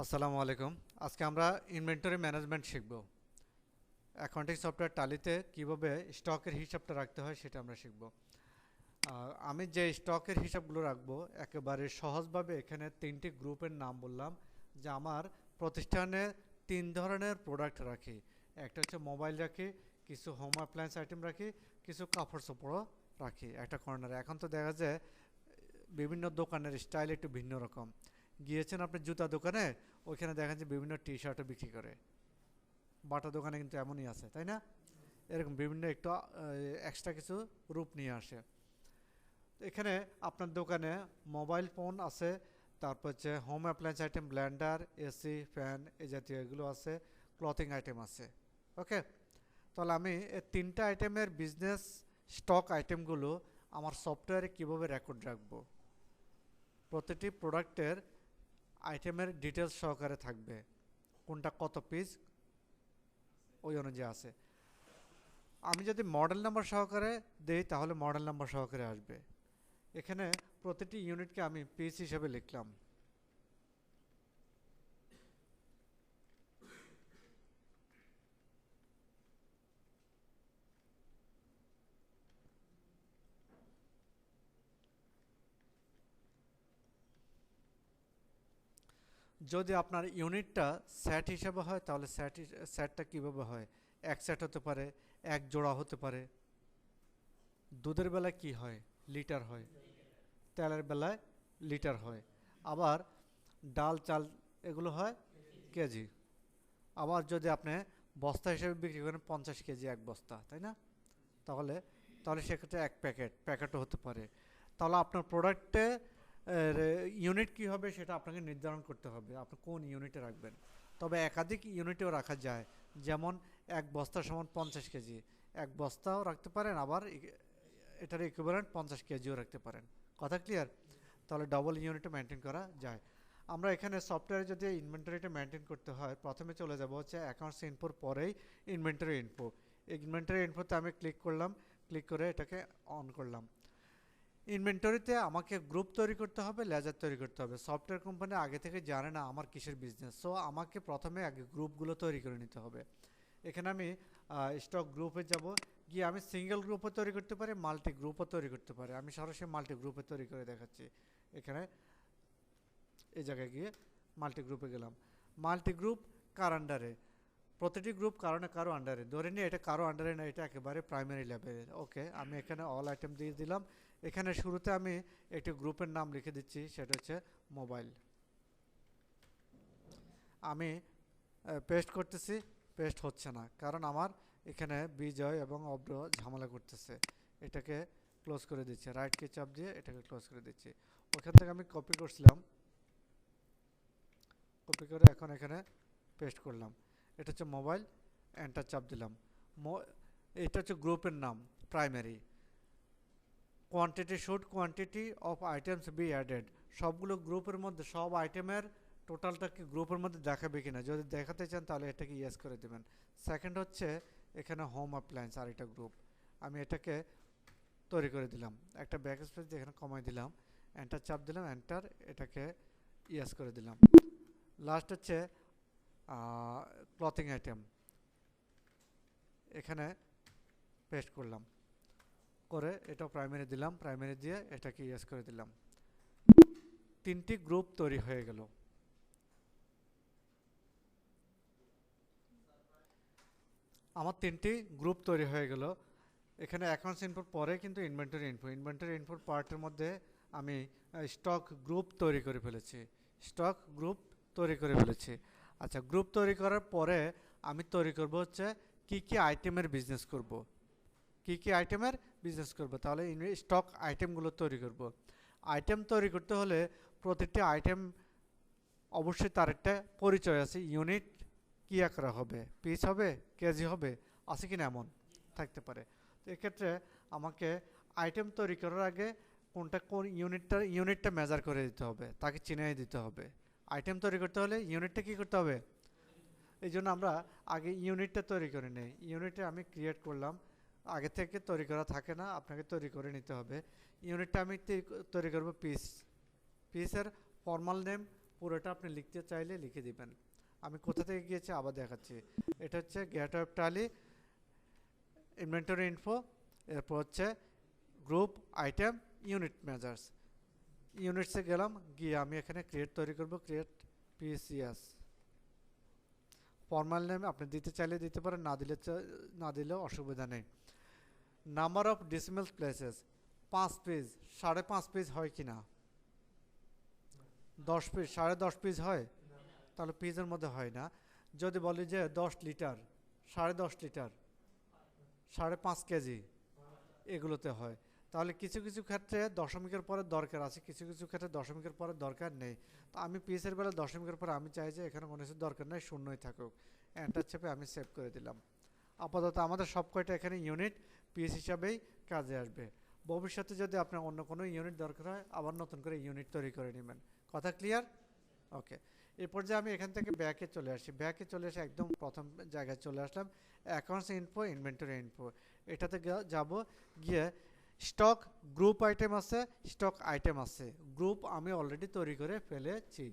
আসসালামু আলাইকুম। আজকে আমরা ইনভেন্টরি ম্যানেজমেন্ট শিখব। অ্যাকাউন্টিং সফটওয়্যার টালিতে কিভাবে স্টকের হিসাবটা রাখতে হয় সেটা আমরা শিখব। আমি যে স্টকের হিসাবগুলো রাখবো একেবারে সহজভাবে এখানে তিনটি গ্রুপের নাম বললাম, যে আমার প্রতিষ্ঠানে তিন ধরনের প্রোডাক্ট রাখি। একটা হচ্ছে মোবাইল রাখি, কিছু হোম অ্যাপ্লায়েন্স আইটেম রাখি, কিছু কাপড় চোপড়ও রাখি একটা কর্নারে। এখন তো দেখা যায় বিভিন্ন দোকানের স্টাইল একটু ভিন্ন রকম। গিয়েছেন আপনি জুতা দোকানে, ওইখানে দেখেন যে বিভিন্ন টি শার্টও বিক্রি করে। বাটা দোকানে কিন্তু এমনই আছে, তাই না? এরকম বিভিন্ন একটু এক্সট্রা কিছু রূপ নিয়ে আসে। এখানে আপনার দোকানে মোবাইল ফোন আছে, তারপর হচ্ছে home appliance item, Blender, AC, fan এই জাতীয় এগুলো আছে, ক্লথিং আইটেম আছে। ওকে, তাহলে আমি এই তিনটা আইটেমের বিজনেস স্টক আইটেমগুলো আমার সফটওয়্যারে কীভাবে রেকর্ড রাখবো। প্রতিটি প্রোডাক্টের আইটেমের ডিটেলস সহকারে থাকবে, কোনটা কত পিস ওই অনুযায়ী আছে। আমি যদি মডেল নাম্বার সহকারে দেই তাহলে মডেল নাম্বার সহকারে আসবে। এখানে প্রতিটি ইউনিটকে আমি পিস হিসেবে লিখলাম। যদি আপনার ইউনিটটা সেট হিসেবে হয় তাহলে সেটটা কীভাবে হয়? এক সেট হতে পারে, এক জোড়া হতে পারে। দুধের বেলায় কি হয়? লিটার হয়। তেলের বেলায় লিটার হয়। আবার ডাল চাল এগুলো হয় কেজি। আবার যদি আপনি বস্তা হিসেবে বিক্রি করেন 50 কেজি এক বস্তা, তাই না? তাহলে তাহলে সেক্ষেত্রে এক প্যাকেটও হতে পারে। তাহলে আপনার প্রোডাক্টে ইউনিট কী হবে সেটা আপনাকে নির্ধারণ করতে হবে, আপনি কোন ইউনিটে রাখবেন। তবে একাধিক ইউনিটেও রাখা যায়। যেমন এক বস্তা সমান 50 কেজি, এক বস্তাও রাখতে পারেন, আবার এটার ইকুইভ্যালেন্ট 50 কেজিও রাখতে পারেন। কথা ক্লিয়ার? তাহলে ডবল ইউনিটও মেনটেন করা যায়। আমরা এখানে সফটওয়্যারে যদি ইনভেন্টরিটা মেনটেন করতে হয়, প্রথমে চলে যাব হচ্ছে অ্যাকাউন্টস ইনফোর পরেই ইনভেন্টরি ইনফো। ইনভেন্টরি ইনফোতে আমি ক্লিক করলাম, ক্লিক করে এটাকে অন করলাম। ইনভেন্টরিতে আমাকে গ্রুপ তৈরি করতে হবে, লেজার তৈরি করতে হবে। সফটওয়্যার কোম্পানি আগে থেকে জানে না আমার কিসের বিজনেস, সো আমাকে প্রথমে আগে গ্রুপগুলো তৈরি করে নিতে হবে। এখানে আমি স্টক গ্রুপে যাব, গিয়ে আমি সিঙ্গেল গ্রুপও তৈরি করতে পারি, মাল্টি গ্রুপও তৈরি করতে পারি। আমি সরাসরি মাল্টি গ্রুপে তৈরি করে দেখাচ্ছি। এখানে এই জায়গায় গিয়ে মাল্টি গ্রুপে গেলাম। মাল্টি গ্রুপ কার আন্ডারে? প্রতিটি গ্রুপ কারো না কারো আন্ডারে। ধরে নিয়ে এটা কারো আন্ডারে না, এটা একেবারে প্রাইমারি লেভেলের। ওকে, আমি এখানে অল আইটেম দিয়ে দিলাম। এখানে শুরুতে আমি একটি গ্রুপের নাম লিখে দিচ্ছি, সেটা হচ্ছে মোবাইল। আমি পেস্ট করতেছি, পেস্ট হচ্ছে না, কারণ আমার এখানে বিজয় এবং অব্র ঝামেলা করতেছে। এটাকে ক্লোজ করে দিচ্ছি, রাইট কি চাপ দিয়ে এটাকে ক্লোজ করে দিচ্ছি। ওখান থেকে আমি কপি করছিলাম, কপি করে এখন এখানে পেস্ট করলাম। এটা হচ্ছে মোবাইল, এন্টার চাপ দিলাম। এটা হচ্ছে গ্রুপের নাম, primary. Quantity of items be added. সবগুলো গ্রুপের মধ্যে সব আইটেমের টোটালটা কি গ্রুপের মধ্যে দেখাবে কিনা, যদি দেখাতে চান তাহলে এটাকে ইয়েস করে দেবেন। সেকেন্ড হচ্ছে এখানে হোম অ্যাপ্লায়েন্স, আর এটা গ্রুপ। আমি এটাকে তৈরি করে দিলাম, একটা ব্যাক স্পেস দিয়ে এখানে কমাই দিলাম, এন্টার চাপ দিলাম, এন্টার, এটাকে ইয়েস করে দিলাম। লাস্ট হচ্ছে ক্লথিং আইটেম, এখানে পেস্ট করলাম, করে এটা প্রাইমারি দিলাম, প্রাইমারি দিয়ে এটাকে ইয়েস করে দিলাম। তিনটি গ্রুপ তৈরি হয়ে গেল। আমার তিনটি গ্রুপ তৈরি হয়ে গেল। এখানে অ্যাকাউন্টস ইনপুট পরে কিন্তু ইনভেন্টরি ইনপুট পার্টের মধ্যে আমি স্টক গ্রুপ তৈরি করে ফেলেছি। স্টক গ্রুপ তৈরি করে ফেলেছি। আচ্ছা, গ্রুপ তৈরি করার পরে আমি তৈরি করব হচ্ছে কি কি আইটেমের বিজনেস করব। কি কি আইটেমের বিজনেস করব, তাহলে স্টক আইটেমগুলো তৈরি করব। আইটেম তৈরি করতে হলে প্রতিটি আইটেম অবশ্যই তার একটা পরিচয় আছে। ইউনিট কী আকারে হবে, পিস হবে, কেজি হবে, আছে কিনা এমন থাকতে পারে। তো এক্ষেত্রে আমাকে আইটেম তৈরি করার আগে কোন ইউনিটটা মেজার করে দিতে হবে, তাকে চিনিয়ে দিতে হবে। আইটেম তৈরি করতে হলে ইউনিটটা কী করতে হবে, এই জন্য আমরা আগে ইউনিটটা তৈরি করে নিই। ইউনিটে আমি ক্রিয়েট করলাম, আগে থেকে তৈরি করা থাকে না, আপনাকে তৈরি করে নিতে হবে। ইউনিটটা আমি তৈরি করব পিস। পিসের ফর্মাল নেম পুরোটা আপনি লিখতে চাইলে লিখে দিবেন। আমি কোথা থেকে গিয়েছি আবার দেখাচ্ছি। এটা হচ্ছে গেট ওয়েব টালি, ইনভেন্টরি ইনফো, এরপর হচ্ছে গ্রুপ আইটেম ইউনিট মেজার্স। ইউনিটসে গেলাম, গিয়ে আমি এখানে ক্রিয়েট তৈরি করব, ক্রিয়েট পিসিএস। ফর্মাল নেম আপনি দিতে চাইলে দিতে পারেন, না দিলেও অসুবিধা নেই। Number of decimal places 5 page, 5.5 page হয় কি না? 10 পেজ, 10.5 পেজ হয়? তাহলে পেজের মধ্যে হয় না। যদি বলি যে 10 লিটার, 10.5 লিটার, 5.5 কেজি, এগুলোতে হয়। তাহলে কিছু কিছু ক্ষেত্রে দশমিকের পরে দরকার আছে, কিছু কিছু ক্ষেত্রে দশমিকের পরে দরকার নেই। তো আমি পিসের বেলা দশমিকের পরে আমি চাই যে এখানে কোনো কিছু দরকার নেই, শূন্যই থাকুক। এন্টার চেপে আমি সেভ করে দিলাম। আপাতত আমাদের সব কয়টা এখানে ইউনিট পিস হিসাবেই কাজে আসবে। ভবিষ্যতে যদি আপনার অন্য কোনো ইউনিট দরকার হয়, আবার নতুন করে ইউনিট তৈরি করে নেবেন। কথা ক্লিয়ার? ওকে। এই পর্যায়ে আমি এখান থেকে ব্যাকে চলে আসি। ব্যাকে চলে এসে একদম প্রথম জায়গায় চলে আসলাম, অ্যাকাউন্টস ইনফো, ইনভেন্টরি ইনফো। এটাতে যাব, গিয়ে স্টক গ্রুপ আইটেম আছে, স্টক আইটেম আছে। গ্রুপ আমি অলরেডি তৈরি করে ফেলেছি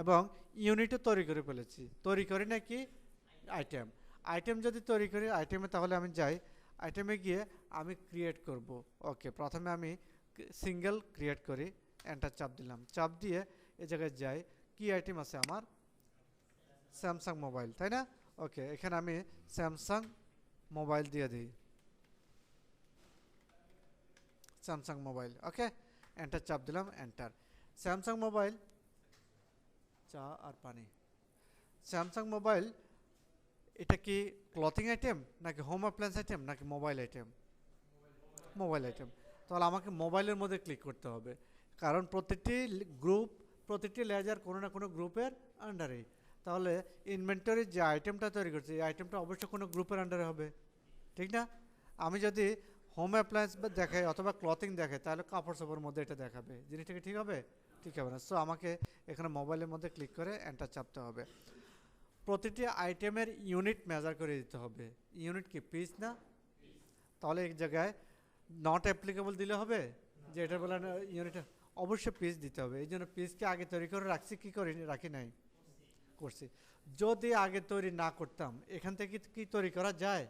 এবং ইউনিটও তৈরি করে ফেলেছি। তৈরি করি নাকি আইটেম, আইটেম যদি তৈরি করি আইটেমে, তাহলে আমি যাই আইটেমে, গিয়ে আমি ক্রিয়েট করব। ওকে, প্রথমে আমি সিঙ্গেল ক্রিয়েট করি, এন্টার চাপ দিলাম। চাপ দিয়ে এ জায়গায় যাই, কি আইটেম আছে আমার? স্যামসাং মোবাইল, তাই না? ওকে, এখানে আমি স্যামসাং মোবাইল দিয়ে দিই, স্যামসাং মোবাইল। ওকে, এন্টার চাপ দিলাম, এন্টার। স্যামসাং মোবাইল, চা আর পানি। স্যামসাং মোবাইল, এটা কি ক্লথিং আইটেম নাকি হোম অ্যাপ্লায়েন্স আইটেম নাকি মোবাইল আইটেম? Mobile item. তাহলে আমাকে মোবাইলের মধ্যে ক্লিক করতে হবে, কারণ প্রতিটি গ্রুপ, প্রতিটি লেজার কোনো না কোনো গ্রুপের আন্ডারে। তাহলে ইনভেন্টরির যে আইটেমটা তৈরি করছে, এই আইটেমটা অবশ্যই কোনো গ্রুপের আন্ডারে হবে, ঠিক না? আমি যদি হোম অ্যাপ্লায়েন্স দেখাই অথবা ক্লথিং দেখাই, তাহলে কাপড় চোপড়ের মধ্যে এটা দেখাবে। জিনিসটা কি ঠিক হবে? ঠিক হবে না। সো আমাকে এখানে মোবাইলের মধ্যে ক্লিক করে এন্টার চাপতে হবে। প্রতিটি আইটেমের ইউনিট মেজার করে দিতে হবে। ইউনিট কি পিস না? তাহলে এক জায়গায় নট অ্যাপ্লিকেবল দিলে হবে, যে এটা বলে ইউনিট, অবশ্যই পিস দিতে হবে। এই জন্য পিসকে আগে তৈরি করে রাখছি, কি করি রাখি নাই, করছি। যদি আগে তৈরি না করতাম, এখান থেকে কি তৈরি করা যায়?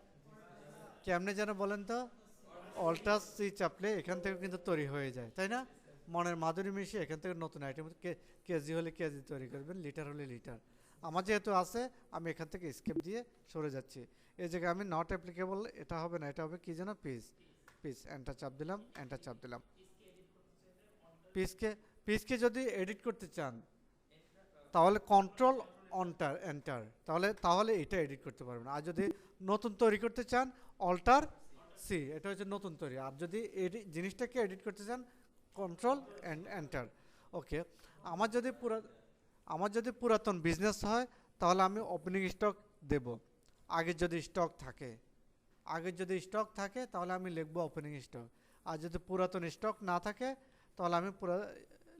কেমনে যেন বলেন তো? অল্টার সি চাপলে এখান থেকে কিন্তু তৈরি হয়ে যায়, তাই না? মনের মাধুরী মিশিয়ে এখান থেকে নতুন আইটেম, কেজি হলে কেজি তৈরি করবেন, লিটার হলে লিটার। আমার যেহেতু আছে, আমি এখান থেকে স্কেপ দিয়ে সরে যাচ্ছি। এই জায়গায় আমি নট অ্যাপ্লিকেবল, এটা হবে না, এটা হবে কি যেন, পিস। পিস, এন্টার চাপ দিলাম, এন্টার চাপ দিলাম। পিসকে, পিসকে যদি এডিট করতে চান, তাহলে কন্ট্রোল অন্টার এন্টার, তাহলে এটা এডিট করতে পারবেন। আর যদি নতুন তৈরি করতে চান, অল্টার সি, এটা হচ্ছে নতুন তৈরি। আর যদি জিনিসটাকে এডিট করতে চান, কন্ট্রোল এন্টার। ওকে, আমার যদি পুরাতন বিজনেস হয়, তাহলে আমি ওপেনিং স্টক দেব। আগের যদি স্টক থাকে, তাহলে আমি লিখবো ওপেনিং স্টক। আর যদি পুরাতন স্টক না থাকে, তাহলে আমি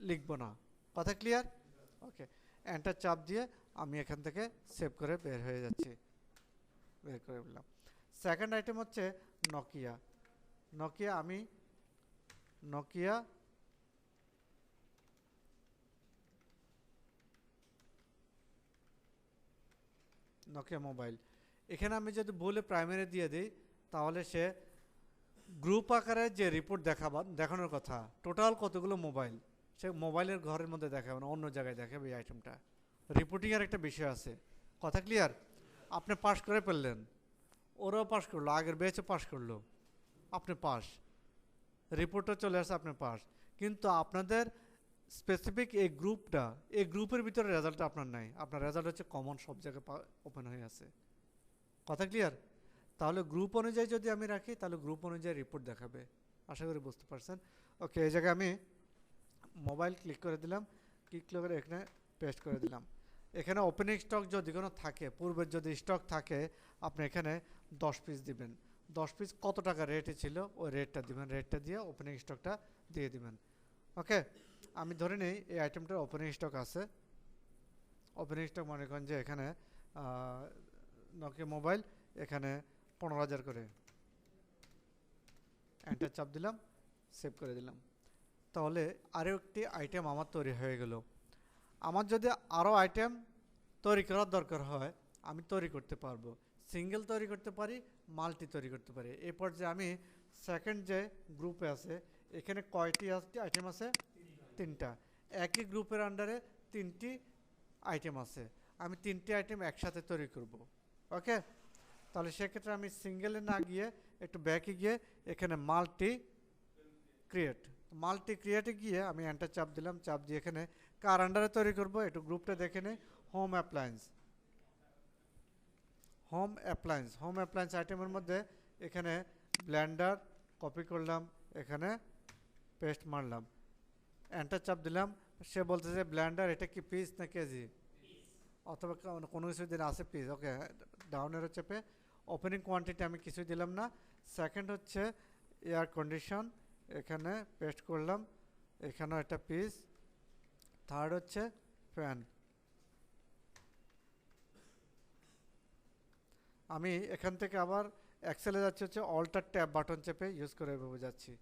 লিখবো না। কথা ক্লিয়ার? ওকে, এন্টার চাপ দিয়ে আমি এখান থেকে সেভ করে বের হয়ে যাচ্ছি, বের করে দিলাম। সেকেন্ড আইটেম হচ্ছে নোকিয়া। Nokia mobile. এখানে আমি যদি বলে প্রাইমারি দিয়ে দিই, তাহলে সে গ্রুপ আকারে যে রিপোর্ট দেখানোর কথা, টোটাল কতগুলো মোবাইল, সে মোবাইলের ঘরের মধ্যে দেখাবে না, অন্য জায়গায় দেখাবে এই আইটেমটা। রিপোর্টিংয়ের একটা বিষয় আছে। কথা ক্লিয়ার? আপনি পাস করে ফেললেন, ওরাও পাস করলো, আগের ব্যাচও পাস করলো, আপনি পাস, রিপোর্টও চলে আসে, আপনি পাস। কিন্তু আপনাদের স্পেসিফিক এই গ্রুপের ভিতরে রেজাল্টটা আপনার নাই, আপনার রেজাল্ট হচ্ছে কমন, সব জায়গায় ওপেন হয়ে আছে। কথা ক্লিয়ার? তাহলে গ্রুপ অনুযায়ী যদি আমি রাখি, তাহলে গ্রুপ অনুযায়ী রিপোর্ট দেখাবে। আশা করি বুঝতে পারছেন। ওকে, এই জায়গায় আমি মোবাইল ক্লিক করে দিলাম, ক্লিক করে এখানে পেস্ট করে দিলাম। এখানে ওপেনিং স্টক যদি কোনো থাকে, পূর্বের যদি স্টক থাকে, আপনি এখানে 10 পিস দিবেন। 10 পিস কত টাকা রেটে ছিল, ওই রেটটা দিবেন, রেটটা দিয়ে ওপেনিং স্টকটা দিয়ে দিবেন। ওকে, আমি ধরে নিই এই আইটেমটার ওপেনিং স্টক আছে। ওপেনিং স্টক মনে করেন যে এখানে নোকিয়া মোবাইল এখানে 15,000 করে। এন্টার চাপ দিলাম, সেভ করে দিলাম। তাহলে আরও একটি আইটেম আমার তৈরি হয়ে গেল। আমার যদি আরও আইটেম তৈরি করার দরকার হয় আমি তৈরি করতে পারবো। সিঙ্গেল তৈরি করতে পারি, মাল্টি তৈরি করতে পারি। এরপর যে আমি সেকেন্ড যে গ্রুপে আছে এখানে কয়টি আইটেম আছে? 3টা। একই গ্রুপের আন্ডারে 3টি আইটেম আছে, আমি 3টি আইটেম একসাথে তৈরি করব। ওকে, তাহলে সেক্ষেত্রে আমি সিঙ্গেলে না গিয়ে একটু ব্যাকে গিয়ে এখানে মাল্টি ক্রিয়েটে গিয়ে আমি এন্টার চাপ দিলাম, চাপ দিয়ে এখানে কার আন্ডারে তৈরি করব একটু গ্রুপটা দেখে নেই। হোম অ্যাপ্লায়েন্স আইটেমের মধ্যে এখানে ব্লেন্ডার কপি করলাম, এখানে পেস্ট মারলাম, এন্টার চাপ দিলাম। সে বলতেছে ব্লেন্ডার এটা কি পিস না কেজি, অথবা কোনো কিছু দিন আছে পিস। ওকে, ডাউনের চেপে ওপেনিং কোয়ান্টিটি আমি কিছুই দিলাম না। সেকেন্ড হচ্ছে এয়ার কন্ডিশন, এখানে পেস্ট করলাম, এখানেও একটা পিস। থার্ড হচ্ছে ফ্যান, আমি এখান থেকে আবার এক্সেলে যাচ্ছি হচ্ছে অল্টার ট্যাব বাটন চেপে ইউজ করে এভাবে যাচ্ছি।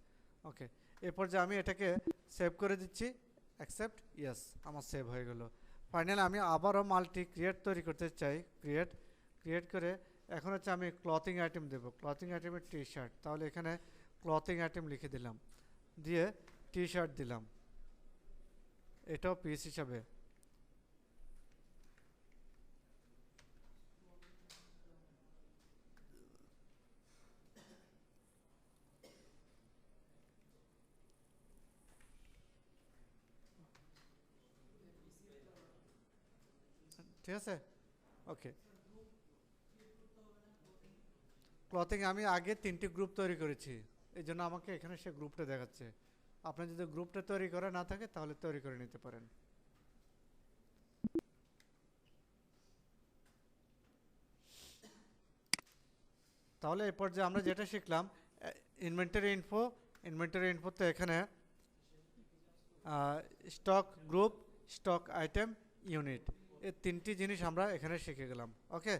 ওকে, এরপর যে আমি এটাকে সেভ করে দিচ্ছি, অ্যাকসেপ্ট, ইয়েস, আমার সেভ হয়ে গেল। ফাইনালি আমি আবারও মাল্টি ক্রিয়েট তৈরি করতে চাই। ক্রিয়েট করে এখন হচ্ছে আমি ক্লথিং আইটেম দেবো, ক্লথিং আইটেমের টি শার্ট, তাহলে এখানে ক্লথিং আইটেম লিখে দিলাম, দিয়ে টি শার্ট দিলাম, এটাও পিস হিসাবে। ঠিক আছে, ওকে। ক্লথিং আমি আগে 3টি গ্রুপ তৈরি করেছি, এই জন্য আমাকে এখানে সে গ্রুপটা দেখাচ্ছে। আপনার যদি গ্রুপটা তৈরি করা না থাকে তাহলে তৈরি করে নিতে পারেন। তাহলে এই পর্যায়ে আমরা যেটা শিখলাম, ইনভেন্টরি ইনফোতে এখানে stock group, stock item, unit, এই 3টি জিনিস আমরা এখানে শিখে গেলাম। ওকে।